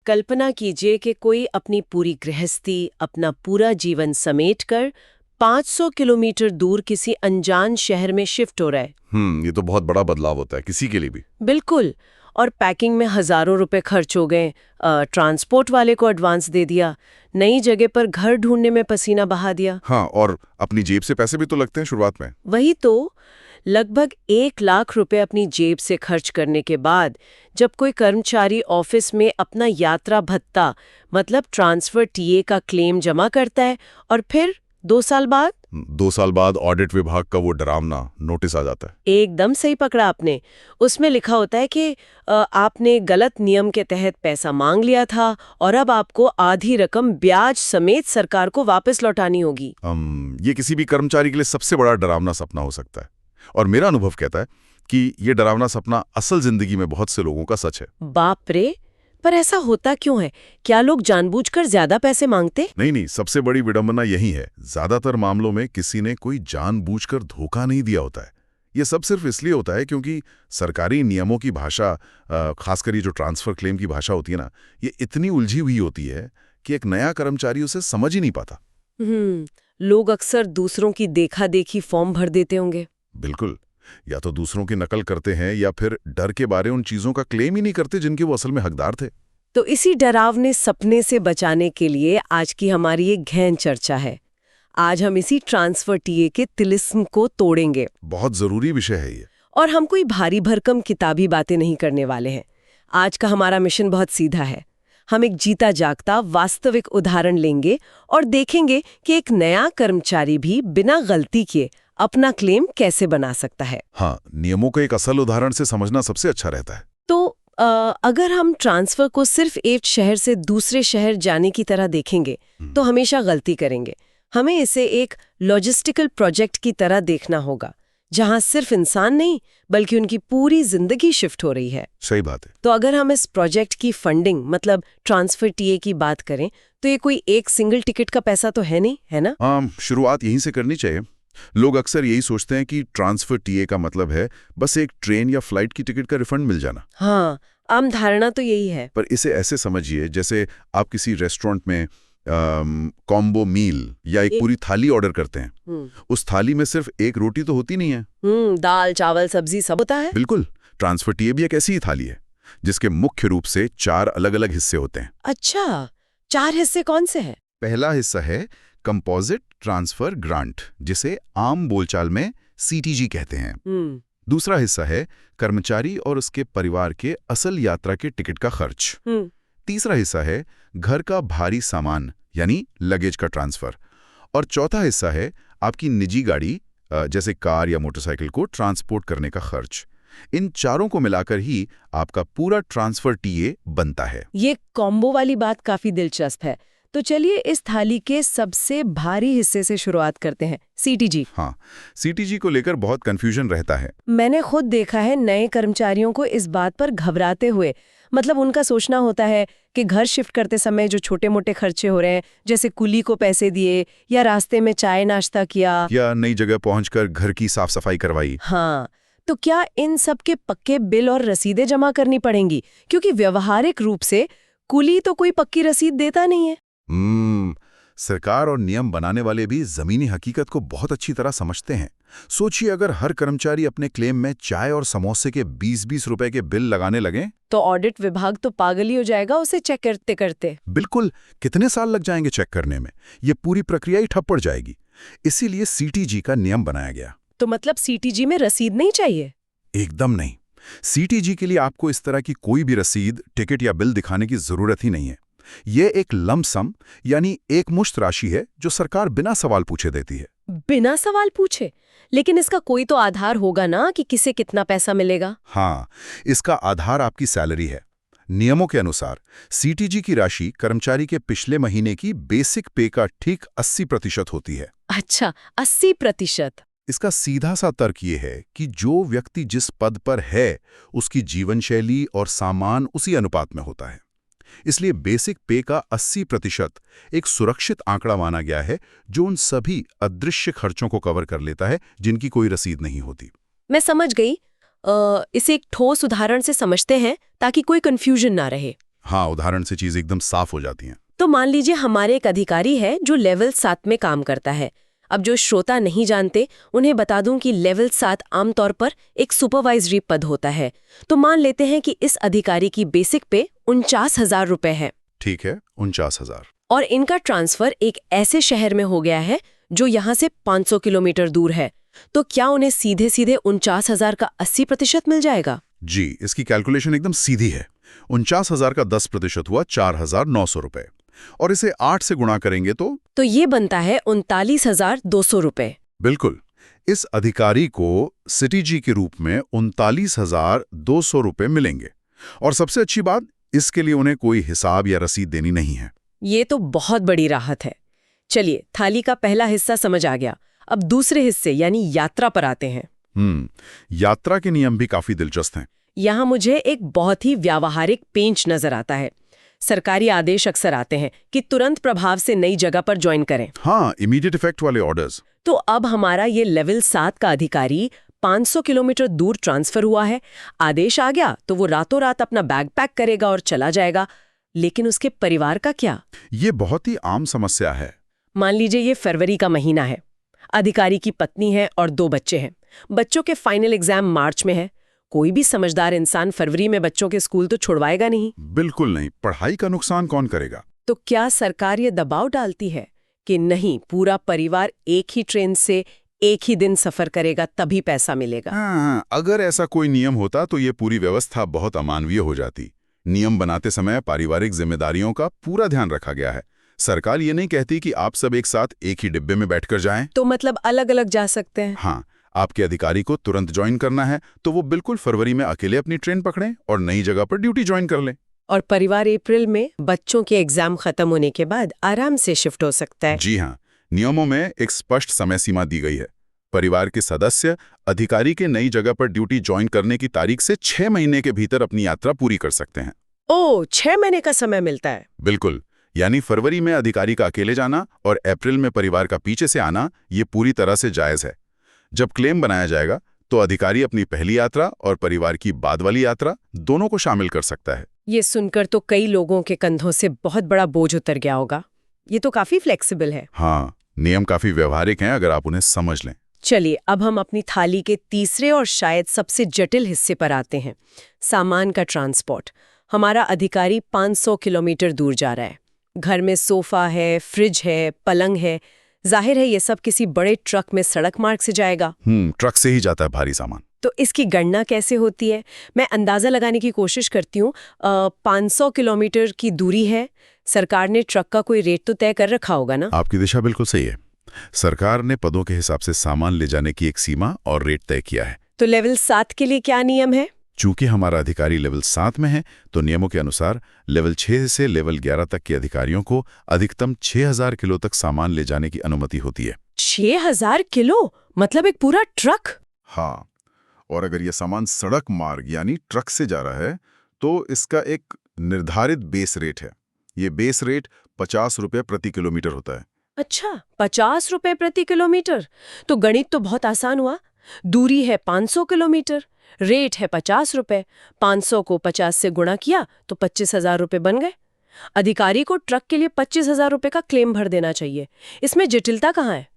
कल्पना कीजिए कि कोई अपनी पूरी गृहस्थी, अपना पूरा जीवन समेटकर 500 किलोमीटर दूर किसी अनजान शहर में शिफ्ट हो रहा है। ये तो बहुत बड़ा बदलाव होता है किसी के लिए भी। बिल्कुल। और पैकिंग में हजारों रुपए खर्च हो गए, ट्रांसपोर्ट वाले को एडवांस दे दिया, नई जगह पर घर ढूंढने में पसीना बहा दिया। हाँ, और अपनी जेब से पैसे भी तो लगते हैं शुरुआत में। वही तो, लगभग 1 लाख रुपए अपनी जेब से खर्च करने के बाद जब कोई कर्मचारी ऑफिस में अपना यात्रा भत्ता मतलब ट्रांसफर टीए का क्लेम जमा करता है और फिर 2 साल बाद 2 साल बाद ऑडिट विभाग का वो डरावना नोटिस आ जाता है। एकदम सही पकड़ा आपने। उसमें लिखा होता है कि आपने गलत नियम के तहत पैसा मांग लिया था और अब आपको आधी रकम ब्याज समेत सरकार को वापस लौटानी होगी। ये किसी भी कर्मचारी के लिए सबसे बड़ा डरावना सपना हो सकता है, और मेरा अनुभव कहता है कि ये डरावना सपना असल जिंदगी में बहुत से लोगों का सच है। बाप रे, पर ऐसा होता क्यों है? क्या लोग जानबूझकर ज्यादा पैसे मांगते? नहीं, सबसे बड़ी विडंबना यही है, ज्यादातर मामलों में किसी ने कोई जानबूझकर धोखा नहीं दिया होता है। ये सब सिर्फ इसलिए होता है क्योंकि सरकारी नियमों की भाषा, खासकर ये जो ट्रांसफर क्लेम की भाषा होती है ना, ये इतनी उलझी हुई होती है कि एक नया कर्मचारी उसे समझ ही नहीं पाता। लोग अक्सर दूसरों की देखा देखी फॉर्म भर देते होंगे। बिल्कुल, या तो दूसरों की नकल करते हैं या फिर डर के बारे उन चीजों का क्लेम ही नहीं करते जिनके वो असल में हकदार थे। तो इसी डरावने सपने से बचाने के लिए आज की हमारी एक गहन चर्चा है। आज हम इसी ट्रांसफर टीए के तिलिस्म को तोड़ेंगे। बहुत जरूरी विषय है ये। और हम कोई भारी भरकम किताबी बातें नहीं करने वाले हैं। आज का हमारा मिशन बहुत सीधा है। हम एक जीता जागता वास्तविक उदाहरण लेंगे और देखेंगे कि एक नया कर्मचारी भी बिना गलती किए अपना क्लेम कैसे बना सकता है। हाँ, नियमों को एक असल उदाहरण से समझना सबसे अच्छा रहता है। तो अगर हम ट्रांसफर को सिर्फ एक शहर से दूसरे शहर जाने की तरह देखेंगे तो हमेशा गलती करेंगे। हमें इसे एक लॉजिस्टिकल प्रोजेक्ट की तरह देखना होगा, जहां सिर्फ इंसान नहीं बल्कि उनकी पूरी जिंदगी शिफ्ट हो रही है। सही बात है। तो अगर हम इस प्रोजेक्ट की फंडिंग मतलब ट्रांसफर टीए की बात करें तो ये कोई एक सिंगल टिकट का पैसा तो है नहीं, है ना? शुरुआत यहीं से करनी चाहिए। लोग अक्सर यही सोचते हैं कि ट्रांसफर टीए का मतलब है बस एक ट्रेन या फ्लाइट की टिकट का रिफंड मिल जाना। हाँ, आम धारणा तो यही है। पर इसे ऐसे समझिए जैसे आप किसी रेस्टोरेंट में कॉम्बो मील या एक पूरी थाली ऑर्डर करते हैं। उस थाली में सिर्फ एक रोटी तो होती नहीं है। दाल चावल सब्जी सब होता है। बिल्कुल, ट्रांसफर टीए भी एक ऐसी ही थाली है जिसके मुख्य रूप से 4 अलग-अलग हिस्से होते हैं। अच्छा, 4 हिस्से कौन से हैं? पहला हिस्सा है कंपोजिट ट्रांसफर ग्रांट, जिसे आम बोलचाल में सीटीजी कहते हैं। दूसरा हिस्सा है कर्मचारी और उसके परिवार के असल यात्रा के टिकट का खर्च। तीसरा हिस्सा है घर का भारी सामान यानी लगेज का ट्रांसफर। और चौथा हिस्सा है आपकी निजी गाड़ी जैसे कार या मोटरसाइकिल को ट्रांसपोर्ट करने का खर्च। इन चारों को मिलाकर ही आपका पूरा ट्रांसफर टीए बनता है। ये कॉम्बो वाली बात काफी दिलचस्प है। तो चलिए इस थाली के सबसे भारी हिस्से से शुरुआत करते हैं, सीटीजी। हाँ, सीटीजी को लेकर बहुत कंफ्यूजन रहता है। मैंने खुद देखा है नए कर्मचारियों को इस बात पर घबराते हुए। मतलब उनका सोचना होता है कि घर शिफ्ट करते समय जो छोटे मोटे खर्चे हो रहे हैं, जैसे कुली को पैसे दिए या रास्ते में चाय नाश्ता किया या नई जगह पहुंचकर घर की साफ सफाई करवाई। हाँ, तो क्या इन सब के पक्के बिल और रसीदें जमा करनी पड़ेंगी? क्योंकि व्यवहारिक रूप से कुली तो कोई पक्की रसीद देता नहीं है। सरकार और नियम बनाने वाले भी जमीनी हकीकत को बहुत अच्छी तरह समझते हैं। सोचिए अगर हर कर्मचारी अपने क्लेम में चाय और समोसे के 20-20 रुपए के बिल लगाने लगे तो ऑडिट विभाग तो पागल ही हो जाएगा उसे चेक करते करते। बिल्कुल, कितने साल लग जाएंगे चेक करने में। ये पूरी प्रक्रिया ही ठप पड़ जाएगी। इसीलिए सीटीजी का नियम बनाया गया। तो मतलब सीटीजी में रसीद नहीं चाहिए? एकदम नहीं। सीटीजी के लिए आपको इस तरह की कोई भी रसीद, टिकट या बिल दिखाने की जरूरत ही नहीं है। ये एक लमसम यानी एक मुश्त राशि है जो सरकार बिना सवाल पूछे देती है। बिना सवाल पूछे? लेकिन इसका कोई तो आधार होगा ना कि किसे कितना पैसा मिलेगा? हाँ, इसका आधार आपकी सैलरी है। नियमों के अनुसार सीटीजी की राशि कर्मचारी के पिछले महीने की बेसिक पे का ठीक 80% होती है। अच्छा, 80%? इसका सीधा सा तर्क ये है कि जो व्यक्ति जिस पद पर है उसकी जीवन शैली और सामान उसी अनुपात में होता है। इसलिए बेसिक पे का 80% एक सुरक्षित आंकड़ा माना गया है जो उन सभी अदृश्य खर्चों को कवर कर लेता है जिनकी कोई रसीद नहीं होती। मैं समझ गई। इसे एक ठोस उदाहरण से समझते हैं ताकि कोई कंफ्यूजन ना रहे। हाँ, उदाहरण से चीज एकदम साफ हो जाती हैं। तो मान लीजिए हमारे एक अधिकारी है जो लेवल 7 में काम करता है। अब जो श्रोता नहीं जानते उन्हें बता दूं कि लेवल 7 आमतौर पर एक सुपरवाइजरी पद होता है। तो मान लेते हैं कि इस अधिकारी की बेसिक पे 49,000 रुपए है। ठीक है, 49,000। और इनका ट्रांसफर एक ऐसे शहर में हो गया है जो यहाँ से 500 किलोमीटर दूर है। तो क्या उन्हें सीधे सीधे 49,000 का 80% मिल जाएगा? जी, इसकी कैलकुलेशन एकदम सीधी है। 49,000 का 10% हुआ 4,900 रुपए, और इसे 8 से गुणा करेंगे तो ये बनता है 39,200 रुपए। बिल्कुल। इस अधिकारी को सिटी जी के रूप में 39,200 रुपए मिलेंगे। और सबसे अच्छी बात, इसके लिए उन्हें कोई हिसाब या रसीद देनी नहीं है। ये तो बहुत बड़ी राहत है। चलिए, थाली का पहला हिस्सा समझ आ गया। अब दूसरे हिस्से यानी यात्रा पर आते हैं। यात्रा के नियम भी काफी दिलचस्प हैं। यहाँ मुझे एक बहुत ही व्यावहारिक पेंच नजर आता है। सरकारी आदेश अक्सर आते हैं कि तुरंत प्रभाव से नई जगह पर ज्वाइन करें। हाँ, इमीडिएट इफेक्ट वाले ऑर्डर्स। तो अब हमारा ये लेवल 7 का अधिकारी 500 किलोमीटर दूर ट्रांसफर हुआ है। आदेश आ गया तो वो रातों रात अपना बैग पैक करेगा और चला जाएगा। लेकिन उसके परिवार का क्या? ये बहुत ही आम समस्या है। मान लीजिए ये फरवरी का महीना है। अधिकारी की पत्नी है और 2 बच्चे हैं। बच्चों के फाइनल एग्जाम मार्च में है। कोई भी समझदार इंसान फरवरी में बच्चों के स्कूल तो छुड़वाएगा नहीं। बिल्कुल नहीं। पढ़ाई का नुकसान कौन करेगा? तो क्या सरकार ये दबाव डालती है कि नहीं, पूरा परिवार एक ही ट्रेन से एक ही दिन सफर करेगा तभी पैसा मिलेगा? हाँ, अगर ऐसा कोई नियम होता तो ये पूरी व्यवस्था बहुत अमानवीय हो जाती। नियम बनाते समय पारिवारिक जिम्मेदारियों का पूरा ध्यान रखा गया है। सरकार ये नहीं कहती कि आप सब एक साथ एक ही डिब्बे में बैठकर जाएं। तो मतलब अलग अलग जा सकते हैं? हाँ, आपके अधिकारी को तुरंत ज्वाइन करना है तो वो बिल्कुल फरवरी में अकेले अपनी ट्रेन पकड़ें और नई जगह पर ड्यूटी ज्वाइन कर लें। और परिवार अप्रैल में बच्चों के एग्जाम खत्म होने के बाद आराम से शिफ्ट हो सकता है। जी हाँ, नियमों में एक स्पष्ट समय सीमा दी गई है। परिवार के सदस्य अधिकारी के नई जगह पर ड्यूटी ज्वाइन करने की तारीख से 6 महीने के भीतर अपनी यात्रा पूरी कर सकते हैं। ओह, 6 महीने का समय मिलता है? बिल्कुल। यानी फरवरी में अधिकारी का अकेले जाना और अप्रैल में परिवार का पीछे से आना, ये पूरी तरह से जायज है। जब क्लेम बनाया जाएगा तो अधिकारी अपनी पहली यात्रा और परिवार की बाद वाली यात्रा दोनों को शामिल कर सकता है। ये सुनकर तो कई लोगों के कंधों से बहुत बड़ा बोझ उतर गया होगा। ये तो काफी फ्लेक्सिबल है। हाँ, नियम काफी व्यवहारिक हैं अगर आप उन्हें समझ लें। चलिए, अब हम अपनी थाली के तीसरे और शायद सबसे जटिल हिस्से पर आते हैं, सामान का ट्रांसपोर्ट। हमारा अधिकारी 500 किलोमीटर दूर जा रहा है। घर में सोफा है, फ्रिज है, पलंग है। जाहिर है ये सब किसी बड़े ट्रक में सड़क मार्ग से जाएगा। ट्रक से ही जाता है भारी सामान। तो इसकी गणना कैसे होती है? मैं अंदाजा लगाने की कोशिश करती हूँ। 500 किलोमीटर की दूरी है। सरकार ने ट्रक का कोई रेट तो तय कर रखा होगा ना? आपकी दिशा बिल्कुल सही है। सरकार ने पदों के हिसाब से सामान ले जाने की एक सीमा और रेट तय किया है। तो लेवल 7 के लिए क्या नियम है? चूंकि हमारा अधिकारी लेवल 7 में है तो नियमों के अनुसार लेवल 6 से लेवल 11 तक के अधिकारियों को अधिकतम 6,000 किलो तक सामान ले जाने की अनुमति होती है। 6,000 किलो? मतलब एक पूरा ट्रक? हाँ, और अगर ये सामान सड़क मार्ग यानी ट्रक से जा रहा है तो इसका एक निर्धारित बेस रेट है। ये बेस रेट 50 रुपये प्रति किलोमीटर होता है। अच्छा, 50 रुपए प्रति किलोमीटर? तो गणित तो बहुत आसान हुआ। दूरी है 500 किलोमीटर, रेट है 50 रुपए। 500 को 50 से गुणा किया तो 25,000 रुपए बन गए। अधिकारी को ट्रक के लिए 25,000 रुपए का क्लेम भर देना चाहिए। इसमें जटिलता कहाँ है?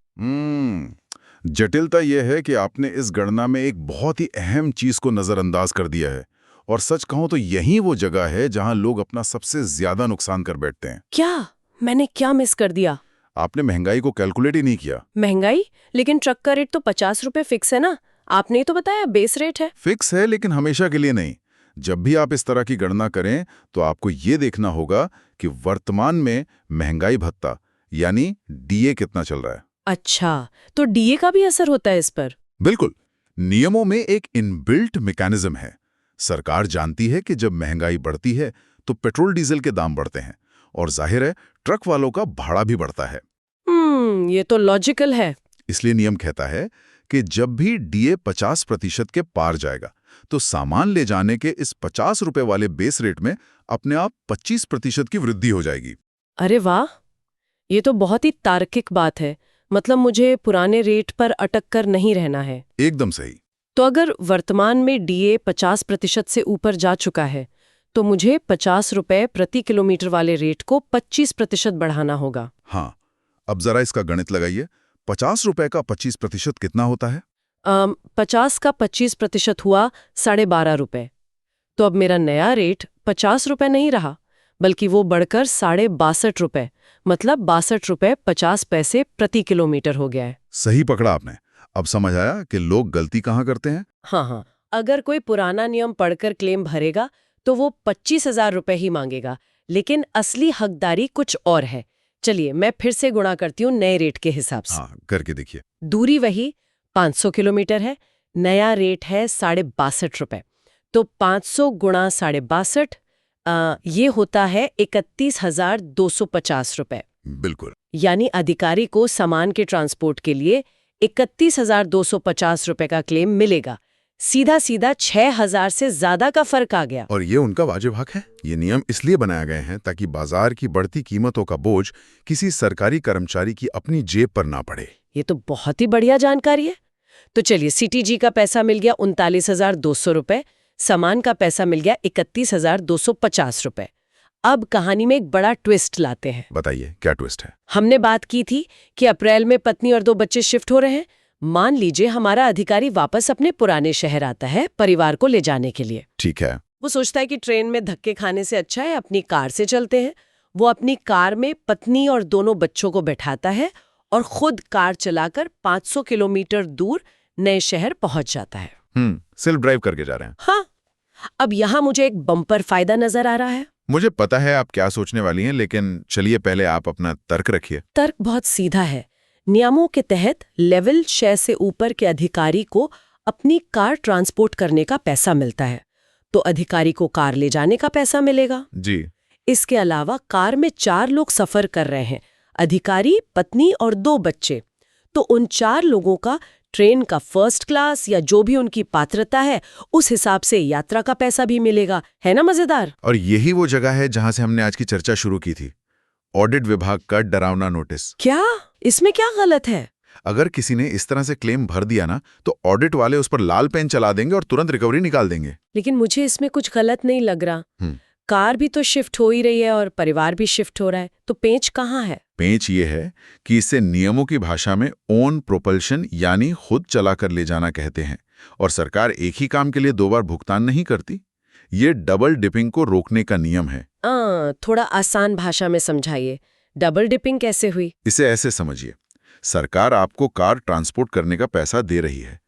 जटिलता यह है कि आपने इस गणना में एक बहुत ही अहम चीज को नजरअंदाज कर दिया है। और सच कहूं तो यही वो जगह है जहां लोग अपना सबसे ज्यादा नुकसान कर बैठते हैं। क्या? मैंने क्या मिस कर दिया? आपने महंगाई को कैलकुलेट ही नहीं किया। महंगाई? लेकिन ट्रक का रेट तो 50 रुपए फिक्स है ना? आपने तो बताया बेस रेट है। फिक्स है, लेकिन हमेशा के लिए नहीं। जब भी आप इस तरह की गणना करें तो आपको ये देखना होगा कि वर्तमान में महंगाई भत्ता यानी डीए कितना चल रहा है। अच्छा, तो डीए का भी असर होता है इस पर? बिल्कुल। नियमों में एक इनबिल्ट मैकेनिज्म है। सरकार जानती है कि जब महंगाई बढ़ती है तो पेट्रोल डीजल के दाम बढ़ते हैं और जाहिर है ट्रक वालों का भाड़ा भी बढ़ता है। ये तो लॉजिकल है। इसलिए नियम कहता है कि जब भी डीए 50% के पार जाएगा तो सामान ले जाने के इस 50 रुपए वाले बेस रेट में अपने आप 25% की वृद्धि हो जाएगी। अरे वाह, ये तो बहुत ही तार्किक बात है। मतलब मुझे पुराने रेट पर अटक कर नहीं रहना है। एकदम सही। तो अगर वर्तमान में डीए 50% से ऊपर जा चुका है तो मुझे 50 रुपए प्रति किलोमीटर वाले रेट को 25% बढ़ाना होगा। हाँ, अब जरा इसका गणित लगाइए। 50 रुपए का 25% कितना होता है? 50 का 25% हुआ 12.5 रुपए। तो अब मेरा नया रेट 50 रुपए नहीं रहा, बल्कि वो बढ़कर 62.5 रुपए, मतलब 62 रुपए 50 पैसे प्रति किलोमीटर हो गया है। सही पकड़ा आपने। अब समझ आया कि लोग गलती कहाँ करते हैं। हाँ, अगर कोई पुराना नियम पढ़कर क्लेम भरेगा तो वो 25,000 रुपए ही मांगेगा, लेकिन असली हकदारी कुछ और है। चलिए मैं फिर से गुणा करती हूँ नए रेट के हिसाब से। हाँ, करके देखिए। दूरी वही 500 किलोमीटर है, नया रेट है 62.5 रुपए। तो 500 गुणा 62.5 ये होता है 31,250 रुपए। बिल्कुल। यानी अधिकारी को सामान के ट्रांसपोर्ट के लिए 31,250 रुपए का क्लेम मिलेगा। सीधा सीधा 6,000 से ज्यादा का फर्क आ गया। और ये उनका वाजिब हक है। ये नियम इसलिए बनाए गए हैं ताकि बाजार की बढ़ती कीमतों का बोझ किसी सरकारी कर्मचारी की अपनी जेब पर ना पड़े। ये तो बहुत ही बढ़िया जानकारी है। तो चलिए, सीटीजी का पैसा मिल गया 39,200 रुपए, सामान का पैसा मिल गया 31,250 रुपए। अब कहानी में एक बड़ा ट्विस्ट लाते हैं। बताइए क्या ट्विस्ट है? हमने बात की थी कि अप्रैल में पत्नी और 2 बच्चे शिफ्ट हो रहे हैं। मान लीजिए हमारा अधिकारी वापस अपने पुराने शहर आता है परिवार को ले जाने के लिए। ठीक है। वो सोचता है कि ट्रेन में धक्के खाने से अच्छा है अपनी कार से चलते हैं। वो अपनी कार में पत्नी और दोनों बच्चों को बैठाता है और खुद कार चलाकर 500 किलोमीटर दूर नए शहर पहुंच जाता है। सेल्फ ड्राइव करके जा रहे हैं। हाँ, अब यहाँ मुझे एक बम्पर फायदा नजर आ रहा है। मुझे पता है आप क्या सोचने वाली हैं, लेकिन चलिए पहले आप अपना तर्क रखिए। तर्क बहुत सीधा है। नियमों के तहत लेवल 6 से ऊपर के अधिकारी को अपनी कार ट्रांसपोर्ट करने का पैसा मिलता है, तो अधिकारी को कार ले जाने का पैसा मिलेगा। जी। इसके अलावा कार में 4 लोग सफर कर रहे हैं, अधिकारी, पत्नी और 2 बच्चे। तो उन 4 लोगों का ट्रेन का फर्स्ट क्लास या जो भी उनकी पात्रता है उस हिसाब से यात्रा का पैसा भी मिलेगा। है ना मजेदार? और यही वो जगह है जहां से हमने आज की चर्चा शुरू की थी। ऑडिट विभाग का डरावना नोटिस। क्या इसमें क्या गलत है? अगर किसी ने इस तरह से क्लेम भर दिया ना, तो ऑडिट वाले उस पर लाल पेन चला देंगे और तुरंत रिकवरी निकाल देंगे। लेकिन मुझे इसमें कुछ गलत नहीं लग रहा। कार भी तो शिफ्ट हो ही रही है और परिवार भी शिफ्ट हो रहा है, तो पेंच कहाँ है? पेंच ये है कि इसे नियमों की भाषा में ओन प्रोपल्शन यानी खुद चलाकर ले जाना कहते हैं, और सरकार एक ही काम के लिए 2 बार भुगतान नहीं करती। ये डबल डिपिंग को रोकने का नियम है। थोड़ा आसान भाषा में समझाइए, डबल डिपिंग कैसे हुई? इसे ऐसे समझिए, सरकार आपको कार ट्रांसपोर्ट करने का पैसा दे रही है।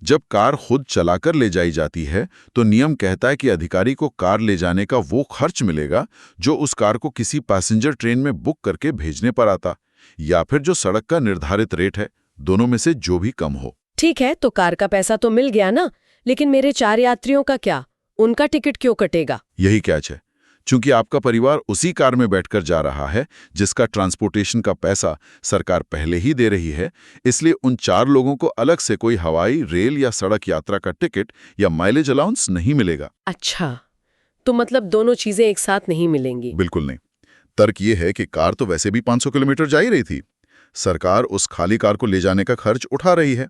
जब कार खुद चलाकर ले जाई जाती है तो नियम कहता है कि अधिकारी को कार ले जाने का वो खर्च मिलेगा जो उस कार को किसी पैसेंजर ट्रेन में बुक करके भेजने पर आता, या फिर जो सड़क का निर्धारित रेट है, दोनों में से जो भी कम हो। ठीक है, तो कार का पैसा तो मिल गया ना, लेकिन मेरे 4 यात्रियों का क्या? उनका टिकट क्यों कटेगा? यही कैच है। चूंकि आपका परिवार उसी कार में बैठकर जा रहा है जिसका ट्रांसपोर्टेशन का पैसा सरकार पहले ही दे रही है, इसलिए उन 4 लोगों को अलग से कोई हवाई, रेल या सड़क यात्रा का टिकट या माइलेज अलाउंस नहीं मिलेगा। अच्छा, तो मतलब दोनों चीजें एक साथ नहीं मिलेंगी? बिल्कुल नहीं। तर्क ये है कि कार तो वैसे भी 500 किलोमीटर जा ही रही थी। सरकार उस खाली कार को ले जाने का खर्च उठा रही है।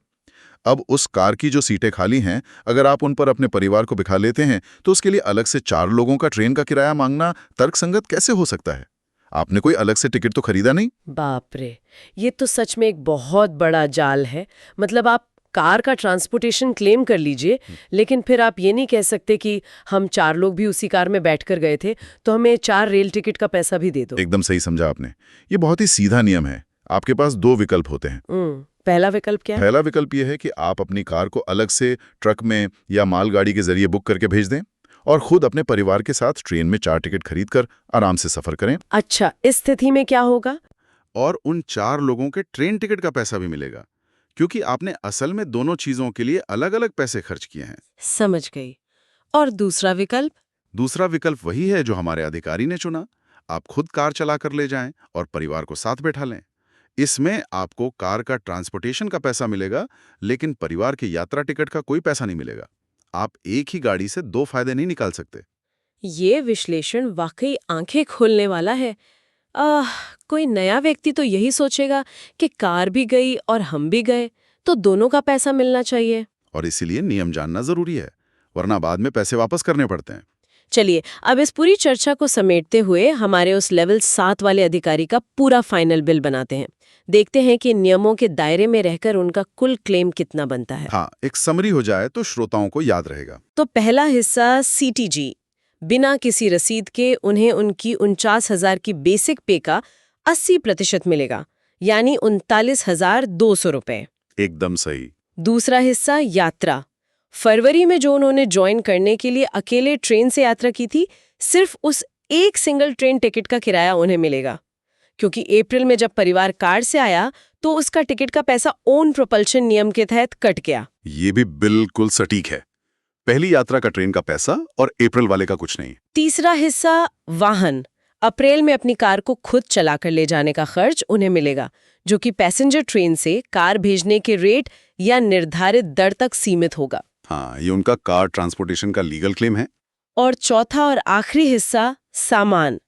अब उस कार की जो सीटें खाली हैं, अगर आप उन पर अपने परिवार को बिठा लेते हैं तो उसके लिए अलग से 4 लोगों का ट्रेन का किराया मांगना तर्कसंगत कैसे हो सकता है? आपने कोई अलग से टिकट तो खरीदा नहीं। बाप रे, ये तो सच में एक बहुत बड़ा जाल है। मतलब आप कार का ट्रांसपोर्टेशन क्लेम कर लीजिए, लेकिन फिर आप ये नहीं कह सकते कि हम 4 लोग भी उसी कार में बैठकर गए थे तो हमें 4 रेल टिकट का पैसा भी दे दो। एकदम सही समझा आपने। ये बहुत ही सीधा नियम है। आपके पास 2 विकल्प होते हैं। पहला विकल्प क्या है? पहला विकल्प यह है कि आप अपनी कार को अलग से ट्रक में या मालगाड़ी के जरिए बुक करके भेज दें और खुद अपने परिवार के साथ ट्रेन में 4 टिकट खरीदकर आराम से सफर करें। अच्छा, इस स्थिति में क्या होगा? और उन 4 लोगों के ट्रेन टिकट का पैसा भी मिलेगा, क्योंकि आपने असल में दोनों चीजों के लिए अलग अलग पैसे खर्च किए हैं। समझ गई। और दूसरा विकल्प? दूसरा विकल्प वही है जो हमारे अधिकारी ने चुना। आप खुद कार चलाकर ले जाएं और परिवार को साथ बैठा लें। इसमें आपको कार का ट्रांसपोर्टेशन का पैसा मिलेगा, लेकिन परिवार की यात्रा टिकट का कोई पैसा नहीं मिलेगा। आप एक ही गाड़ी से 2 फायदे नहीं निकाल सकते। ये विश्लेषण वाकई आंखें खोलने वाला है। कोई नया व्यक्ति तो यही सोचेगा कि कार भी गई और हम भी गए, तो दोनों का पैसा मिलना चाहिए। और इसीलिए नियम जानना जरूरी है, वरना बाद में पैसे वापस करने पड़ते हैं। चलिए अब इस पूरी चर्चा को समेटते हुए हमारे उस लेवल 7 वाले अधिकारी का पूरा फाइनल बिल बनाते हैं। देखते हैं कि नियमों के दायरे में रहकर उनका कुल क्लेम कितना बनता है। हाँ, एक समरी हो जाए तो श्रोताओं को याद रहेगा। तो पहला हिस्सा सीटीजी, बिना किसी रसीद के उन्हें उनकी 49,000 की बेसिक पे का 80% मिलेगा, यानी 39,200 रुपए। एकदम सही। दूसरा हिस्सा यात्रा, फरवरी में जो उन्होंने ज्वाइन करने के लिए अकेले ट्रेन से यात्रा की थी, सिर्फ उस एक सिंगल ट्रेन टिकट का किराया उन्हें मिलेगा, क्योंकि अप्रैल में जब परिवार कार से आया तो उसका टिकट का पैसा ओन प्रोपल्शन नियम के तहत कट गया। ये भी बिल्कुल सटीक है। पहली यात्रा का ट्रेन का पैसा और अप्रैल वाले का कुछ नहीं। तीसरा हिस्सा वाहन, अप्रैल में अपनी कार को खुद चलाकर ले जाने का खर्च उन्हें मिलेगा, जो कि पैसेंजर ट्रेन से कार भेजने के रेट या निर्धारित दर तक सीमित होगा। हाँ, ये उनका कार ट्रांसपोर्टेशन का लीगल क्लेम है। और चौथा और आखिरी हिस्सा सामान,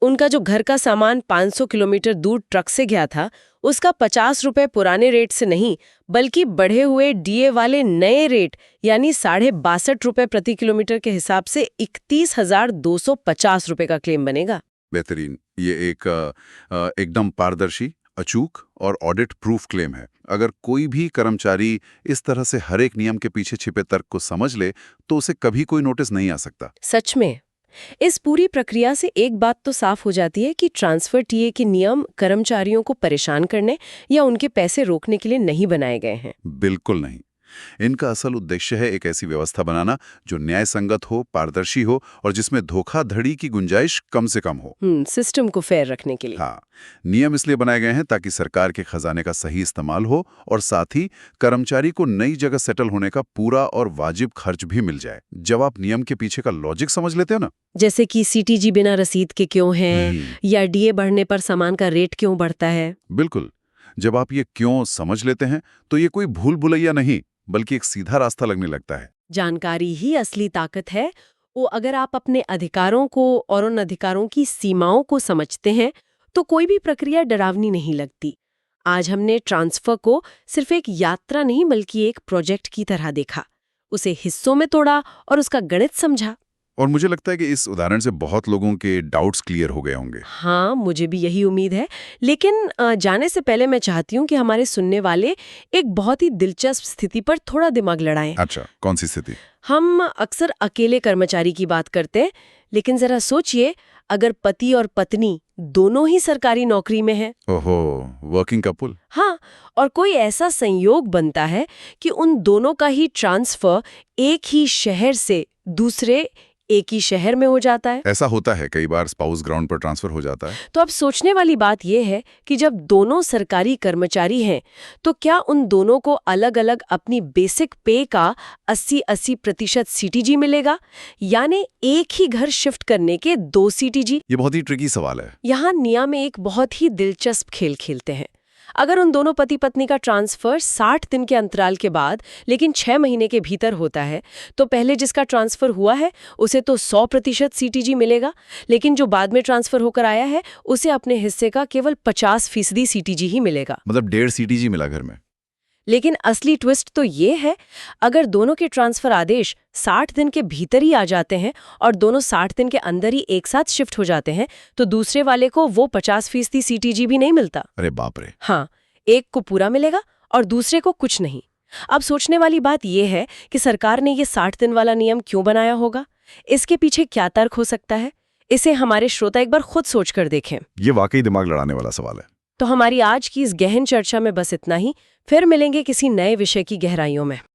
उनका जो घर का सामान 500 किलोमीटर दूर ट्रक से गया था, उसका 50 रुपए पुराने रेट से नहीं बल्कि बढ़े हुए डीए वाले नए रेट यानी 62.5 रुपए प्रति किलोमीटर के हिसाब से 31,250 रुपए का क्लेम बनेगा। बेहतरीन। ये एकदम पारदर्शी, अचूक और ऑडिट प्रूफ क्लेम है। अगर कोई भी कर्मचारी इस तरह से हर एक नियम के पीछे छिपे तर्क को समझ ले तो उसे कभी कोई नोटिस नहीं आ सकता। सच में इस पूरी प्रक्रिया से एक बात तो साफ हो जाती है कि ट्रांसफर टीए के नियम कर्मचारियों को परेशान करने या उनके पैसे रोकने के लिए नहीं बनाए गए हैं। बिल्कुल नहीं। इनका असल उद्देश्य है एक ऐसी व्यवस्था बनाना जो न्याय संगत हो, पारदर्शी हो और जिसमें धोखाधड़ी की गुंजाइश कम से कम हो। सिस्टम को फेयर रखने के लिए। हाँ, नियम इसलिए बनाए गए हैं ताकि सरकार के खजाने का सही इस्तेमाल हो और साथ ही कर्मचारी को नई जगह सेटल होने का पूरा और वाजिब खर्च भी मिल जाए। जब आप नियम के पीछे का लॉजिक समझ लेते हो ना, जैसे कि सीटीजी बिना रसीद के क्यों है या डीए बढ़ने पर सामान का रेट क्यों बढ़ता है। बिल्कुल, जब आप ये क्यों समझ लेते हैं तो ये कोई भूल भुलैया नहीं बल्कि एक सीधा रास्ता लगने लगता है। जानकारी ही असली ताकत है। वो अगर आप अपने अधिकारों को और उन अधिकारों की सीमाओं को समझते हैं तो कोई भी प्रक्रिया डरावनी नहीं लगती। आज हमने ट्रांसफर को सिर्फ एक यात्रा नहीं बल्कि एक प्रोजेक्ट की तरह देखा, उसे हिस्सों में तोड़ा और उसका गणित समझा। और मुझे लगता है कि इस उदाहरण से बहुत लोगों के डाउट्स क्लियर हो गए होंगे। हाँ, मुझे भी यही उम्मीद है। लेकिन जाने से पहले मैं चाहती हूँ कि हमारे सुनने वाले एक बहुत ही दिलचस्प स्थिति पर थोड़ा दिमाग लड़ाएं। अच्छा, कौन सी स्थिति? हम अक्सर अकेले कर्मचारी की बात करते हैं, लेकिन जरा सोचिए अगर पति और पत्नी दोनों ही सरकारी नौकरी में हैं। ओहो, वर्किंग कपल। हाँ, और कोई ऐसा संयोग बनता है कि उन दोनों का ही ट्रांसफर एक ही शहर से दूसरे एक ही शहर में हो जाता है। ऐसा होता है, कई बार स्पाउस ग्राउंड पर ट्रांसफर हो जाता है। तो अब सोचने वाली बात यह है कि जब दोनों सरकारी कर्मचारी हैं तो क्या उन दोनों को अलग अलग अपनी बेसिक पे का 80% सीटीजी मिलेगा, यानी एक ही घर शिफ्ट करने के 2 सीटीजी? ये बहुत ही ट्रिकी सवाल है। यहाँ नियम में एक बहुत ही दिलचस्प खेल खेलते हैं। अगर उन दोनों पति पत्नी का ट्रांसफर 60 दिन के अंतराल के बाद लेकिन 6 महीने के भीतर होता है तो पहले जिसका ट्रांसफर हुआ है उसे तो 100% सीटीजी मिलेगा, लेकिन जो बाद में ट्रांसफर होकर आया है उसे अपने हिस्से का केवल 50% सीटीजी ही मिलेगा। मतलब 1.5 सीटीजी मिला घर में। लेकिन असली ट्विस्ट तो ये है, अगर दोनों के ट्रांसफर आदेश 60 दिन के भीतर ही आ जाते हैं और दोनों 60 दिन के अंदर ही एक साथ शिफ्ट हो जाते हैं तो दूसरे वाले को वो 50% सीटीजी भी नहीं मिलता। अरे बाप रे। हाँ, एक को पूरा मिलेगा और दूसरे को कुछ नहीं। अब सोचने वाली बात यह है कि सरकार ने ये 60 दिन वाला नियम क्यों बनाया होगा? इसके पीछे क्या तर्क हो सकता है? इसे हमारे श्रोता एक बार खुद सोचकर देखें। ये वाकई दिमाग लड़ाने वाला सवाल है। तो हमारी आज की इस गहन चर्चा में बस इतना ही। फिर मिलेंगे किसी नए विषय की गहराइयों में।